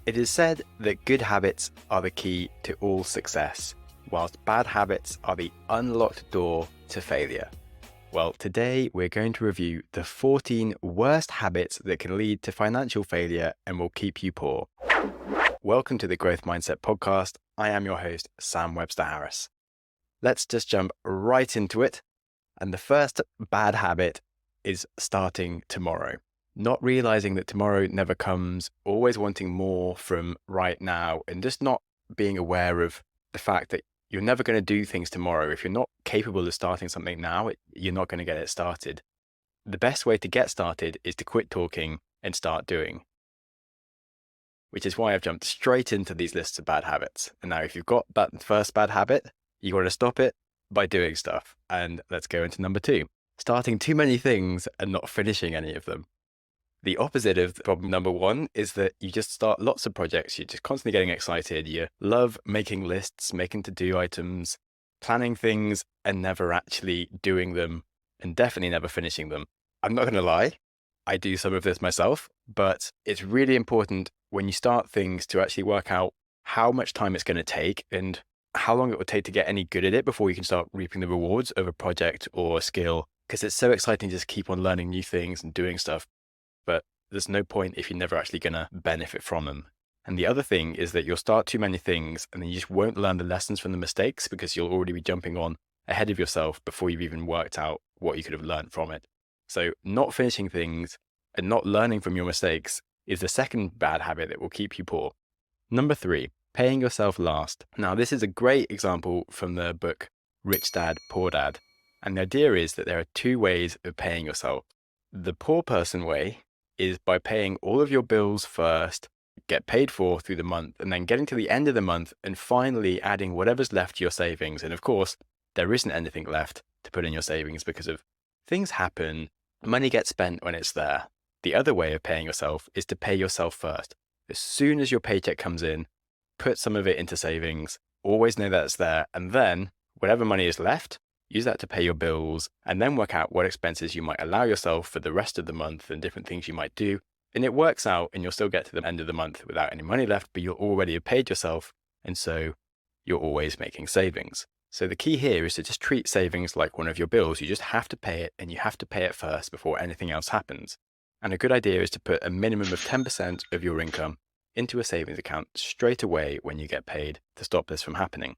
It is said that good habits are the key to all success, whilst bad habits are the unlocked door to failure. Well, today we're going to review the 14 worst habits that can lead to financial failure and will keep you poor. Welcome to the Growth Mindset Podcast. I am your host, Sam Webster Harris. Let's just jump right into it. And the first bad habit is starting tomorrow. Not realizing that tomorrow never comes, always wanting more from right now, and just not being aware of the fact that you're never going to do things tomorrow. If you're not capable of starting something now, you're not going to get it started. The best way to get started is to quit talking and start doing, which is why I've jumped straight into these lists of bad habits. And now if you've got that first bad habit, you got to stop it by doing stuff. And let's go into number 2, starting too many things and not finishing any of them. The opposite of problem number 1 is that you just start lots of projects. You're just constantly getting excited. You love making lists, making to-do items, planning things, and never actually doing them, and definitely never finishing them. I'm not going to lie. I do some of this myself, but it's really important when you start things to actually work out how much time it's going to take and how long it will take to get any good at it before you can start reaping the rewards of a project or a skill, because it's so exciting to just keep on learning new things and doing stuff. But there's no point if you're never actually going to benefit from them. And the other thing is that you'll start too many things and then you just won't learn the lessons from the mistakes because you'll already be jumping on ahead of yourself before you've even worked out what you could have learned from it. So not finishing things and not learning from your mistakes is the second bad habit that will keep you poor. Number 3, paying yourself last. Now, this is a great example from the book Rich Dad, Poor Dad. And the idea is that there are 2 ways of paying yourself. The poor person way is by paying all of your bills first, get paid for through the month, and then getting to the end of the month and finally adding whatever's left to your savings. And of course, there isn't anything left to put in your savings because of things happen. Money gets spent when it's there. The other way of paying yourself is to pay yourself first. As soon as your paycheck comes in, put some of it into savings, always know that it's there, and then whatever money is left, use that to pay your bills, and then work out what expenses you might allow yourself for the rest of the month and different things you might do. And it works out and you'll still get to the end of the month without any money left, but you'll already have paid yourself. And so you're always making savings. So the key here is to just treat savings like one of your bills. You just have to pay it, and you have to pay it first before anything else happens. And a good idea is to put a minimum of 10% of your income into a savings account straight away when you get paid to stop this from happening.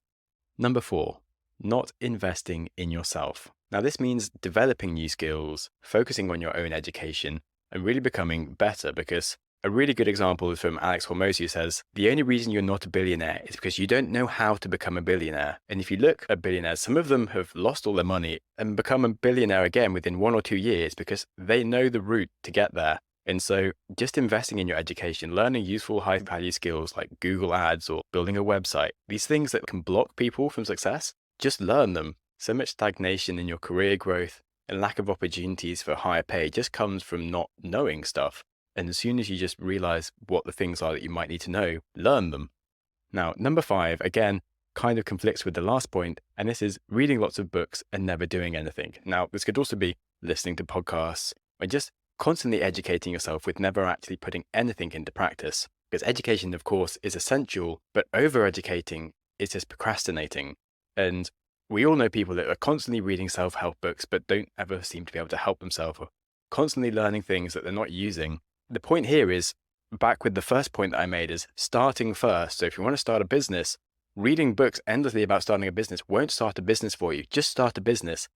Number 4, not investing in yourself. Now, this means developing new skills, focusing on your own education, and really becoming better, because a really good example is from Alex Hormozi, who says, the only reason you're not a billionaire is because you don't know how to become a billionaire. And if you look at billionaires, some of them have lost all their money and become a billionaire again within 1 or 2 years because they know the route to get there. And so just investing in your education, learning useful high-value skills like Google Ads or building a website, these things that can block people from success, just learn them. So much stagnation in your career growth and lack of opportunities for higher pay just comes from not knowing stuff. And as soon as you just realize what the things are that you might need to know, learn them. Now, number 5, again, kind of conflicts with the last point, and this is reading lots of books and never doing anything. Now, this could also be listening to podcasts and just constantly educating yourself with never actually putting anything into practice. Because education, of course, is essential, but over-educating is just procrastinating. And we all know people that are constantly reading self-help books, but don't ever seem to be able to help themselves, or constantly learning things that they're not using. The point here is, back with the first point that I made, is starting first. So if you want to start a business, reading books endlessly about starting a business won't start a business for you. Just start a business.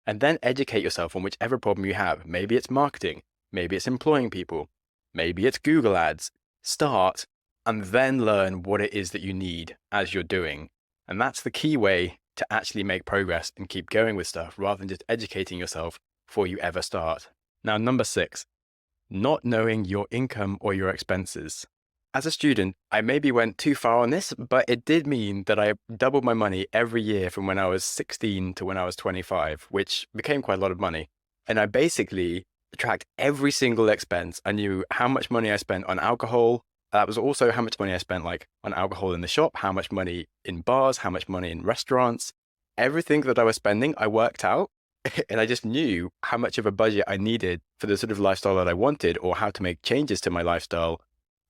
And then educate yourself on whichever problem you have. Maybe it's marketing. Maybe it's employing people. Maybe it's Google Ads. Start and then learn what it is that you need as you're doing. And that's the key way to actually make progress and keep going with stuff rather than just educating yourself before you ever start. Now, number 6, not knowing your income or your expenses. As a student, I maybe went too far on this, but it did mean that I doubled my money every year from when I was 16 to when I was 25, which became quite a lot of money. And I basically tracked every single expense. I knew how much money I spent on alcohol. That was also how much money I spent on alcohol in the shop, how much money in bars, how much money in restaurants. Everything that I was spending, I worked out. And I just knew how much of a budget I needed for the sort of lifestyle that I wanted, or how to make changes to my lifestyle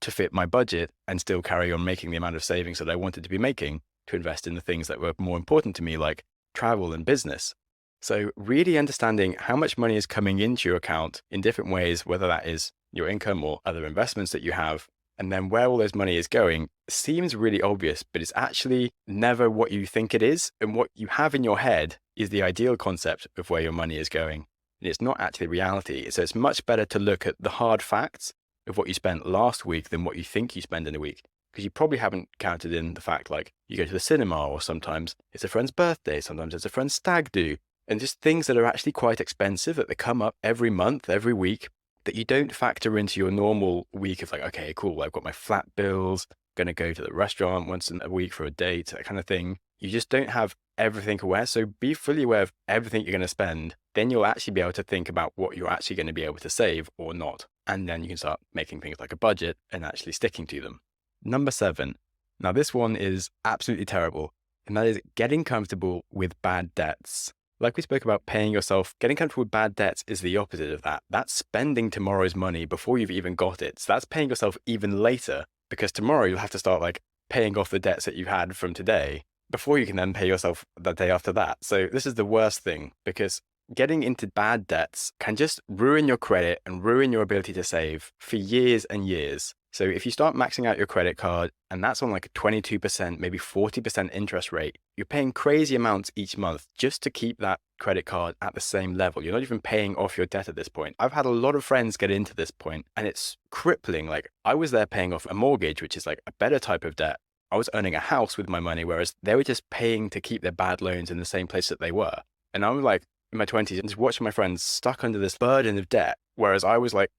to fit my budget and still carry on making the amount of savings that I wanted to be making to invest in the things that were more important to me, like travel and business. So really understanding how much money is coming into your account in different ways, whether that is your income or other investments that you have, and then where all those money is going seems really obvious, but it's actually never what you think it is. And what you have in your head is the ideal concept of where your money is going. And it's not actually reality. So it's much better to look at the hard facts of what you spent last week than what you think you spend in a week. Because you probably haven't counted in the fact like you go to the cinema, or sometimes it's a friend's birthday, sometimes it's a friend's stag do, and just things that are actually quite expensive that they come up every month, every week, that you don't factor into your normal week of like, okay, cool, I've got my flat bills, going to go to the restaurant once in a week for a date, that kind of thing. You just don't have everything aware. So be fully aware of everything you're going to spend. Then you'll actually be able to think about what you're actually going to be able to save or not. And then you can start making things like a budget and actually sticking to them. Number 7. Now this one is absolutely terrible. And that is getting comfortable with bad debts. Like we spoke about paying yourself, getting comfortable with bad debts is the opposite of that. That's spending tomorrow's money before you've even got it. So that's paying yourself even later, because tomorrow you'll have to start like paying off the debts that you had from today before you can then pay yourself the day after that. So this is the worst thing, because getting into bad debts can just ruin your credit and ruin your ability to save for years and years. So if you start maxing out your credit card and that's on like a 22%, maybe 40% interest rate, you're paying crazy amounts each month just to keep that credit card at the same level. You're not even paying off your debt at this point. I've had a lot of friends get into this point and it's crippling. Like I was there paying off a mortgage, which is like a better type of debt. I was earning a house with my money, whereas they were just paying to keep their bad loans in the same place that they were. And I'm like in my 20s and just watching my friends stuck under this burden of debt, whereas I was like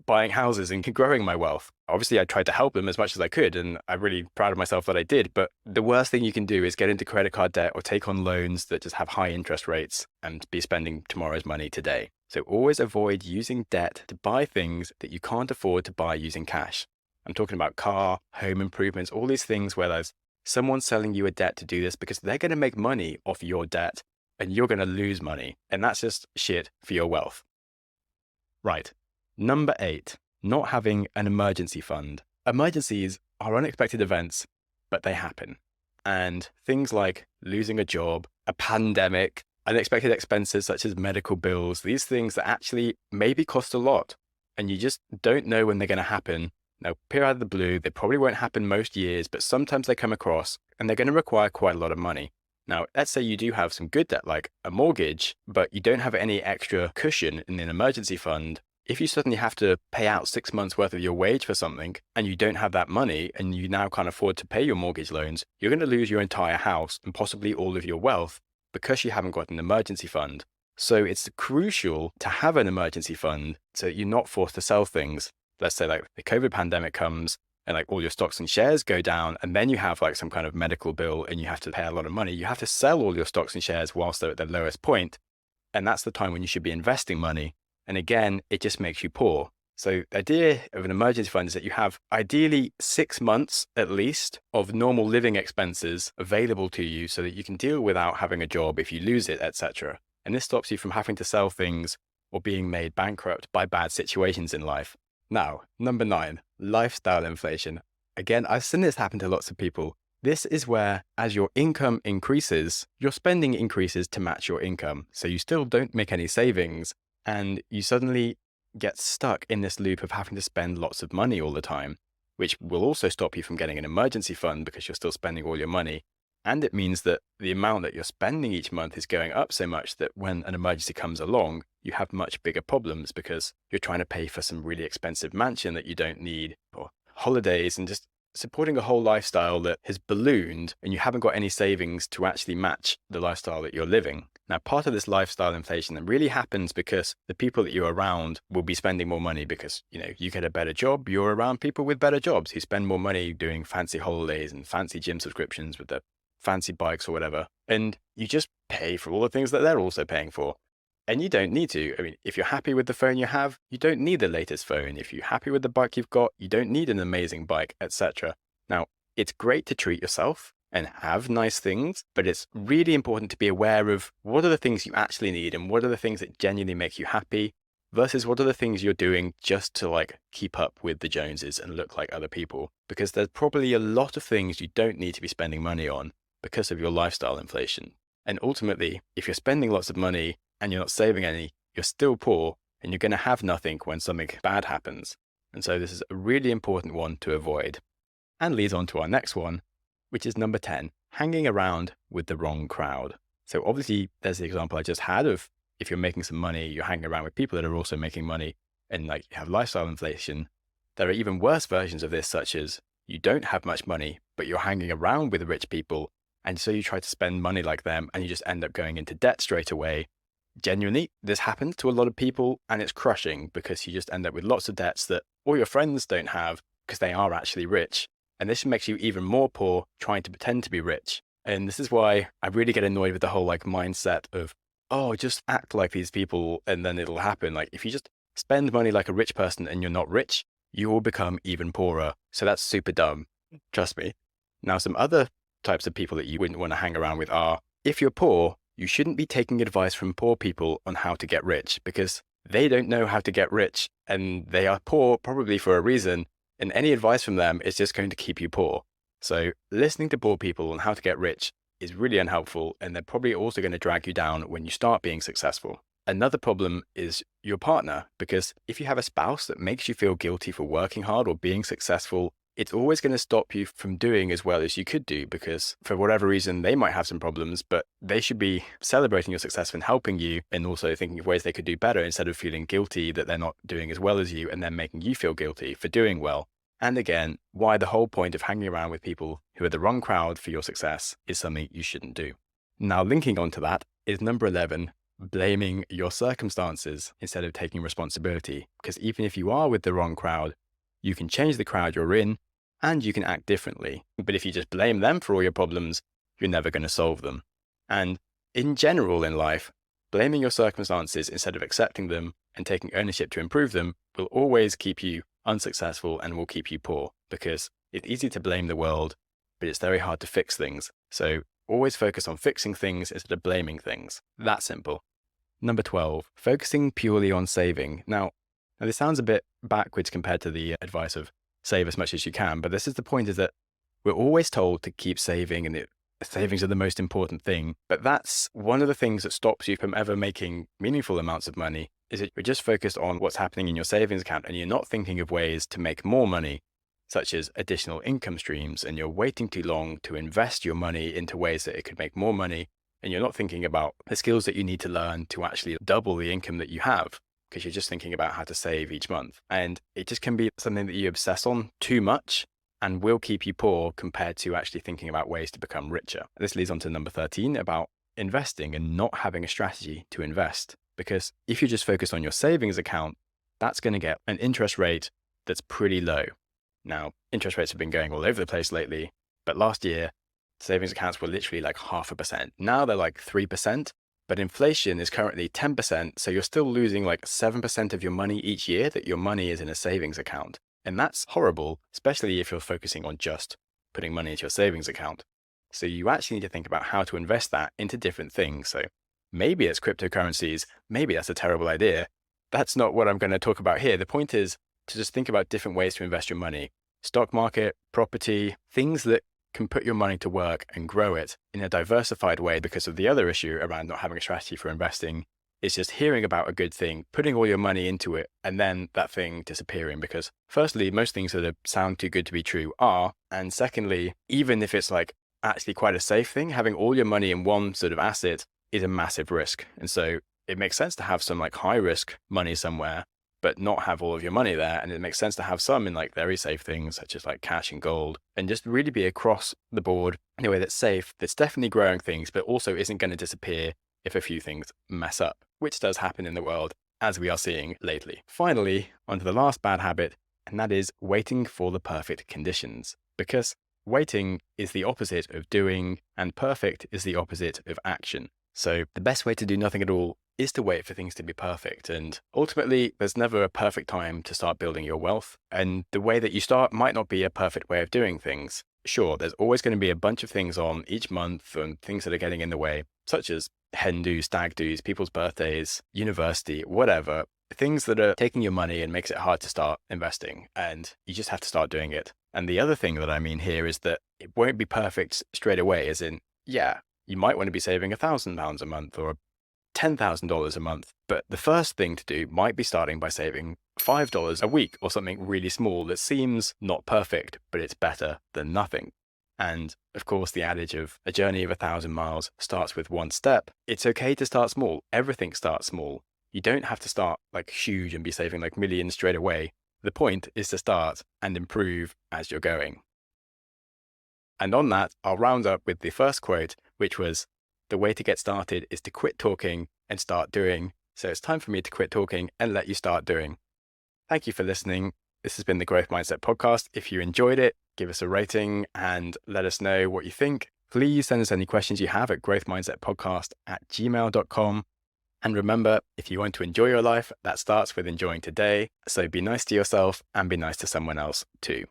buying houses and growing my wealth. Obviously, I tried to help them as much as I could, and I'm really proud of myself that I did. But the worst thing you can do is get into credit card debt or take on loans that just have high interest rates and be spending tomorrow's money today. So always avoid using debt to buy things that you can't afford to buy using cash. I'm talking about car, home improvements, all these things where there's someone selling you a debt to do this because they're going to make money off your debt and you're going to lose money. And that's just shit for your wealth. Right. Number 8, not having an emergency fund. Emergencies are unexpected events, but they happen. And things like losing a job, a pandemic, unexpected expenses such as medical bills, these things that actually maybe cost a lot and you just don't know when they're going to happen. They'll appear out of the blue. They probably won't happen most years, but sometimes they come across and they're going to require quite a lot of money. Now, let's say you do have some good debt like a mortgage, but you don't have any extra cushion in an emergency fund. If you suddenly have to pay out 6 months worth of your wage for something and you don't have that money and you now can't afford to pay your mortgage loans, you're going to lose your entire house and possibly all of your wealth because you haven't got an emergency fund. So it's crucial to have an emergency fund so that you're not forced to sell things. Let's say like the COVID pandemic comes and like all your stocks and shares go down and then you have like some kind of medical bill and you have to pay a lot of money. You have to sell all your stocks and shares whilst they're at their lowest point. And that's the time when you should be investing money. And again, it just makes you poor. So the idea of an emergency fund is that you have ideally 6 months at least of normal living expenses available to you so that you can deal without having a job if you lose it, etc. And this stops you from having to sell things or being made bankrupt by bad situations in life. Now, number 9, lifestyle inflation. Again, I've seen this happen to lots of people. This is where, as your income increases, your spending increases to match your income. So you still don't make any savings. And you suddenly get stuck in this loop of having to spend lots of money all the time, which will also stop you from getting an emergency fund because you're still spending all your money. And it means that the amount that you're spending each month is going up so much that when an emergency comes along, you have much bigger problems because you're trying to pay for some really expensive mansion that you don't need, or holidays, and just supporting a whole lifestyle that has ballooned and you haven't got any savings to actually match the lifestyle that you're living. Now, part of this lifestyle inflation that really happens because the people that you're around will be spending more money because, you get a better job, you're around people with better jobs who spend more money doing fancy holidays and fancy gym subscriptions with their fancy bikes or whatever. And you just pay for all the things that they're also paying for. And you don't need to. I mean, if you're happy with the phone you have, you don't need the latest phone. If you're happy with the bike you've got, you don't need an amazing bike, etc. Now, it's great to treat yourself and have nice things, but it's really important to be aware of what are the things you actually need and what are the things that genuinely make you happy versus what are the things you're doing just to like keep up with the Joneses and look like other people. Because there's probably a lot of things you don't need to be spending money on because of your lifestyle inflation. And ultimately, if you're spending lots of money and you're not saving any, you're still poor and you're going to have nothing when something bad happens. And so this is a really important one to avoid. And leads on to our next one, which is number 10, hanging around with the wrong crowd. So obviously there's the example I just had of if you're making some money, you're hanging around with people that are also making money and like you have lifestyle inflation. There are even worse versions of this, such as you don't have much money, but you're hanging around with rich people. And so you try to spend money like them and you just end up going into debt straight away. Genuinely, this happens to a lot of people and it's crushing because you just end up with lots of debts that all your friends don't have because they are actually rich. And this makes you even more poor trying to pretend to be rich. And this is why I really get annoyed with the whole like mindset of, oh, just act like these people and then it'll happen. Like if you just spend money like a rich person and you're not rich, you will become even poorer. So that's super dumb. Trust me. Now, some other types of people that you wouldn't want to hang around with are, if you're poor, you shouldn't be taking advice from poor people on how to get rich because they don't know how to get rich and they are poor probably for a reason. And any advice from them is just going to keep you poor. So listening to poor people on how to get rich is really unhelpful. And they're probably also going to drag you down when you start being successful. Another problem is your partner, because if you have a spouse that makes you feel guilty for working hard or being successful, it's always going to stop you from doing as well as you could do because for whatever reason, they might have some problems, but they should be celebrating your success and helping you and also thinking of ways they could do better instead of feeling guilty that they're not doing as well as you and then making you feel guilty for doing well. And again, why the whole point of hanging around with people who are the wrong crowd for your success is something you shouldn't do. Now, linking onto that is number 11, blaming your circumstances instead of taking responsibility. Because even if you are with the wrong crowd, you can change the crowd you're in and you can act differently. But if you just blame them for all your problems, you're never going to solve them. And in general in life, blaming your circumstances instead of accepting them and taking ownership to improve them will always keep you unsuccessful and will keep you poor because it's easy to blame the world, but it's very hard to fix things. So always focus on fixing things instead of blaming things. That simple. Number 12, focusing purely on saving. Now this sounds a bit backwards compared to the advice of save as much as you can, but this is the point, is that we're always told to keep saving and savings are the most important thing. But that's one of the things that stops you from ever making meaningful amounts of money, is that you're just focused on what's happening in your savings account and you're not thinking of ways to make more money, such as additional income streams, and you're waiting too long to invest your money into ways that it could make more money. And you're not thinking about the skills that you need to learn to actually double the income that you have, because you're just thinking about how to save each month. And it just can be something that you obsess on too much and will keep you poor compared to actually thinking about ways to become richer. This leads on to number 13 about investing and not having a strategy to invest. Because if you just focus on your savings account, that's going to get an interest rate that's pretty low. Now, interest rates have been going all over the place lately, but last year, savings accounts were literally like 0.5%. Now they're like 3%, but inflation is currently 10%. So you're still losing like 7% of your money each year that your money is in a savings account. And that's horrible, especially if you're focusing on just putting money into your savings account. So you actually need to think about how to invest that into different things. So maybe it's cryptocurrencies. Maybe that's a terrible idea. That's not what I'm going to talk about here. The point is to just think about different ways to invest your money. Stock market, property, things that can put your money to work and grow it in a diversified way, because of the other issue around not having a strategy for investing is just hearing about a good thing, putting all your money into it, and then that thing disappearing. Because firstly, most things that sound too good to be true are. And secondly, even if it's like actually quite a safe thing, having all your money in one sort of asset is a massive risk. And so it makes sense to have some like high risk money somewhere, but not have all of your money there. And it makes sense to have some in like very safe things such as like cash and gold, and just really be across the board in a way that's safe, that's definitely growing things, but also isn't going to disappear if a few things mess up, which does happen in the world as we are seeing lately. Finally, onto the last bad habit, and that is waiting for the perfect conditions. Because waiting is the opposite of doing, and perfect is the opposite of action. So the best way to do nothing at all is to wait for things to be perfect. And ultimately, there's never a perfect time to start building your wealth. And the way that you start might not be a perfect way of doing things. Sure, there's always going to be a bunch of things on each month and things that are getting in the way, such as hen do's, stag do's, people's birthdays, university, whatever. things that are taking your money and makes it hard to start investing, and you just have to start doing it. And the other thing that I mean here is that it won't be perfect straight away, as in, yeah, you might want to be saving £1,000 a month or $10,000 a month. But the first thing to do might be starting by saving $5 a week or something really small that seems not perfect, but it's better than nothing. And of course, the adage of a journey of 1,000 miles starts with one step. It's okay to start small. Everything starts small. You don't have to start like huge and be saving like millions straight away. The point is to start and improve as you're going. And on that, I'll round up with the first quote, which was, "The way to get started is to quit talking and start doing. So it's time for me to quit talking and let you start doing." Thank you for listening. This has been the Growth Mindset Podcast. If you enjoyed it, give us a rating and let us know what you think. Please send us any questions you have at growthmindsetpodcast@gmail.com. And remember, if you want to enjoy your life, that starts with enjoying today. So be nice to yourself and be nice to someone else too.